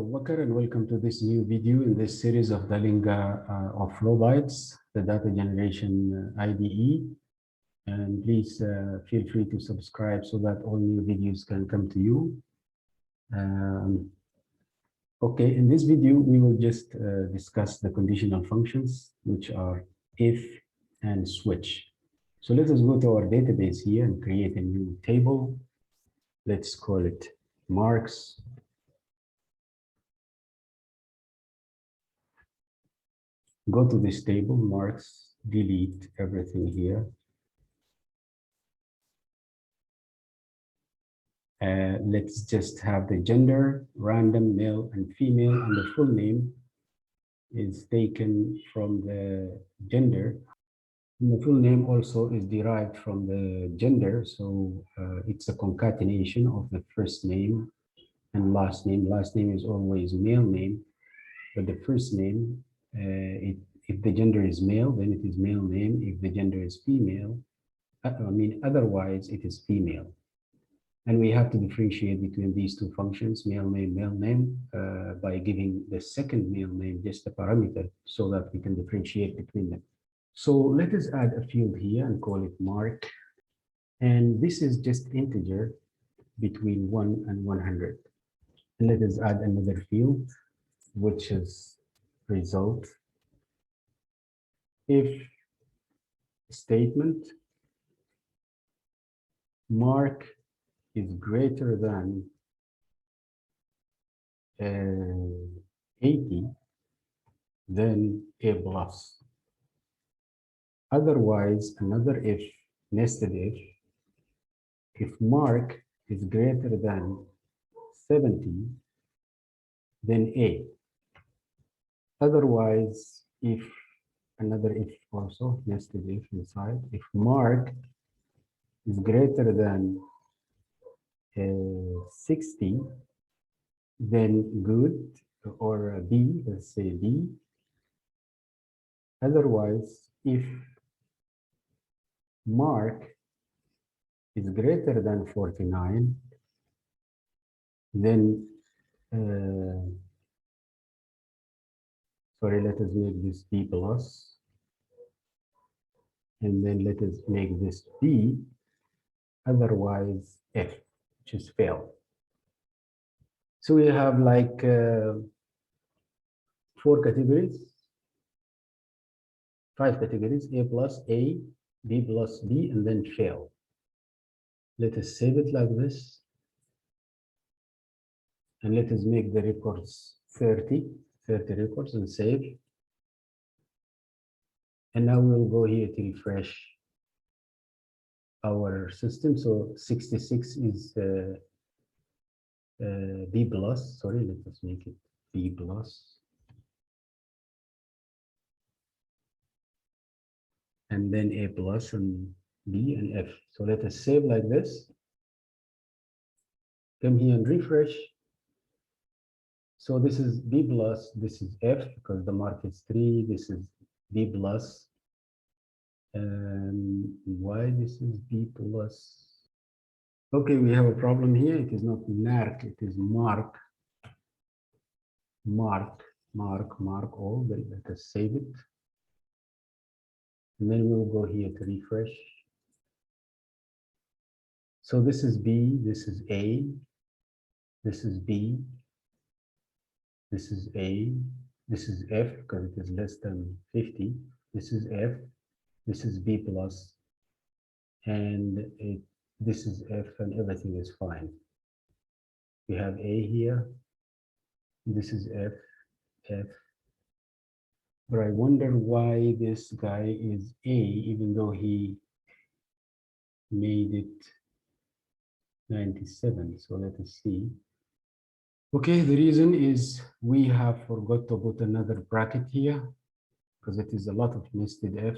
Wakar, and welcome to this new video in this series of Dalinga of Flowbytes, the data generation IDE. And please feel free to subscribe so that all new videos can come to you. Okay, in this video, we will just discuss the conditional functions, which are if and switch. So let us go to our database here and create a new table. Let's call it marks. Go to this table, marks, delete everything here. Let's just have the gender, random, male and female, and the full name is taken from the gender. And the full name also is derived from the gender, so it's a concatenation of the first name and last name. Last name is always male name, but the first name, if the gender is male, then it is male name. If the gender is female, otherwise it is female. And we have to differentiate between these two functions, male name, by giving the second male name just a parameter so that we can differentiate between them. So let us add a field here and call it mark. And this is just integer between 1 and 100. And let us add another field, which is result. If statement, mark is greater than 80, then A plus. Otherwise, another if, nested if mark is greater than 70, then A. Otherwise, if another if also, nested if inside, if mark is greater than 60, then good, or B, let's say B. Otherwise, if mark is greater than 49, then sorry, let us make this B plus, and then let us make this B, otherwise F, which is fail. So we have like 4 categories, 5 categories, A plus A, B plus B, and then fail. Let us save it like this. And let us make the records 30 records and save. And now we'll go here to refresh our system. So 66 is B plus, sorry, let us make it B plus. And then A plus and B and F. So let us save like this. Come here and refresh. So this is B plus, this is F because the mark is 3, this is B plus. And why this is B plus? Okay, we have a problem here. It is not narc, it is mark. Mark all. Then let us save it. And then we'll go here to refresh. So this is B, this is A, this is B, this is A, this is F because it is less than 50. This is F, this is B plus, and this is F, and everything is fine. We have A here, this is F, F. But I wonder why this guy is A, even though he made it 97. So let us see. Okay, the reason is we have forgot to put another bracket here because it is a lot of nested F.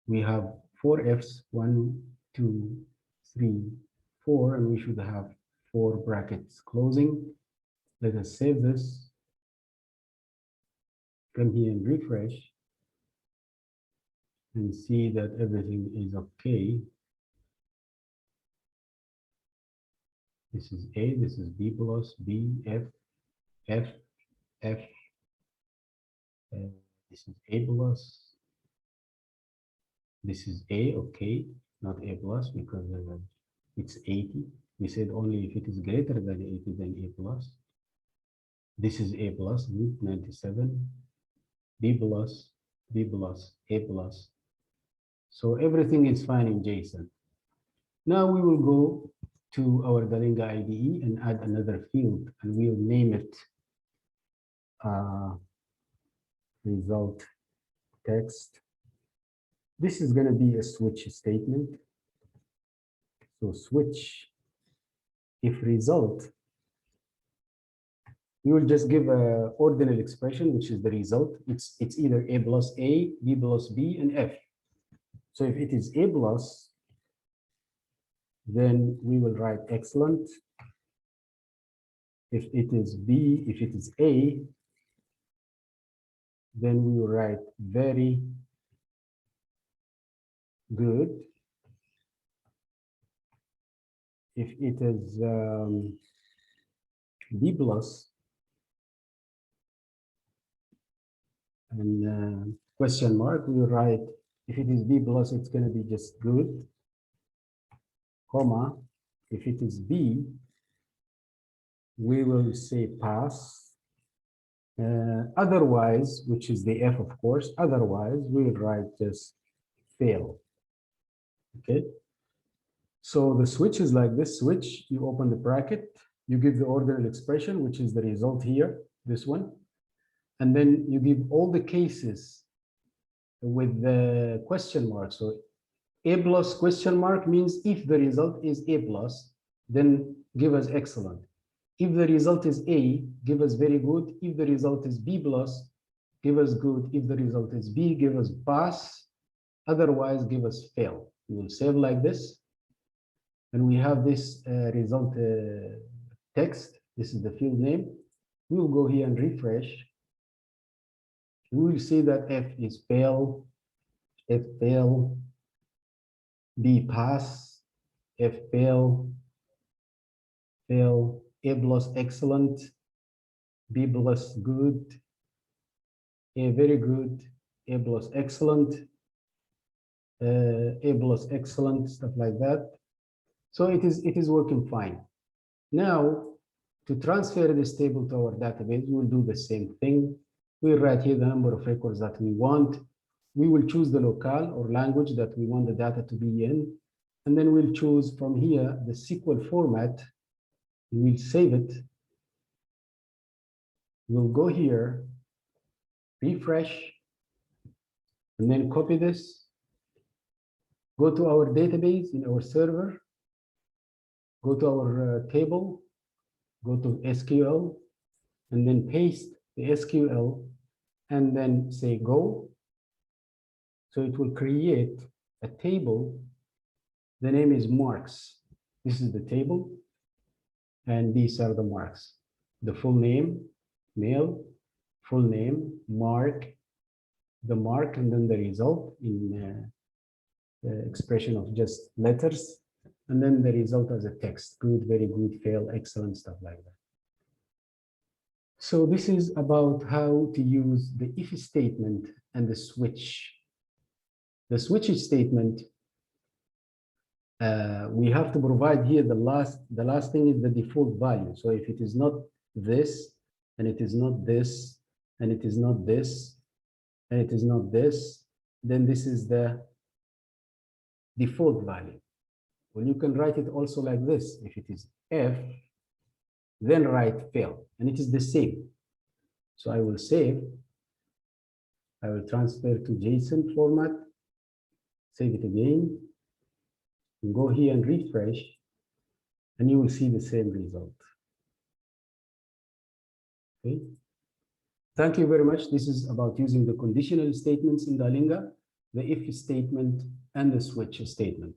We have 4 Fs, 1, 2, 3, 4, and we should have 4 brackets closing. Let us save this. Come here and refresh and see that everything is okay. This is A, this is B plus, B, F, F, this is A plus, this is A, okay, not A plus because it's 80. We said only if it is greater than 80 then A plus. This is A plus, 97, B plus, B plus, A plus. So everything is fine in JSON. Now we will go to our Dalinga IDE and add another field, and we'll name it result text. This is going to be a switch statement. So switch, if result, we will just give a ordinal expression, which is the result. It's either A plus A, B plus B, and F. So if it is A plus, then we will write excellent. If it is B, if it is A, then we will write very good. If it is B plus and question mark, we will write, if it is B plus, it's going to be just good, comma. If it is B, we will say pass. Otherwise, which is the F, of course, otherwise, we will write just fail. Okay. So the switch is like this switch. You open the bracket, you give the ordinal expression, which is the result here, this one. And then you give all the cases with the question mark. So A plus question mark means if the result is A plus, then give us excellent. If the result is A, give us very good. If the result is B plus, give us good. If the result is B, give us pass. Otherwise, give us fail. We will save like this. And we have this result text. This is the field name. We will go here and refresh. We will see that F is fail, F fail, B pass, F fail, fail, A plus excellent, B plus good, A very good, A plus excellent, A plus excellent, stuff like that. So it is working fine. Now, to transfer this table to our database, we'll do the same thing. We'll write here the number of records that we want. We will choose the locale or language that we want the data to be in. And then we'll choose from here the SQL format. We'll save it. We'll go here, refresh, and then copy this. Go to our database in our server. Go to our table. Go to SQL, and then paste the SQL, and then say go. So it will create a table. The name is marks. This is the table, and these are the marks. The full name, male, full name, mark, the mark, and then the result in the expression of just letters, and then the result as a text, good, very good, fail, excellent, stuff like that. So this is about how to use the if statement and the switch. The switch statement, we have to provide here the last thing is the default value. So if it is not this, and it is not this, and it is not this, and it is not this, then this is the default value. Well, you can write it also like this. If it is F, then write fail, and it is the same. So I will save. I will transfer to JSON format, save it again, and go here and refresh, and you will see the same result. Okay. Thank you very much. This is about using the conditional statements in Dalinga, the if statement, and the switch statement.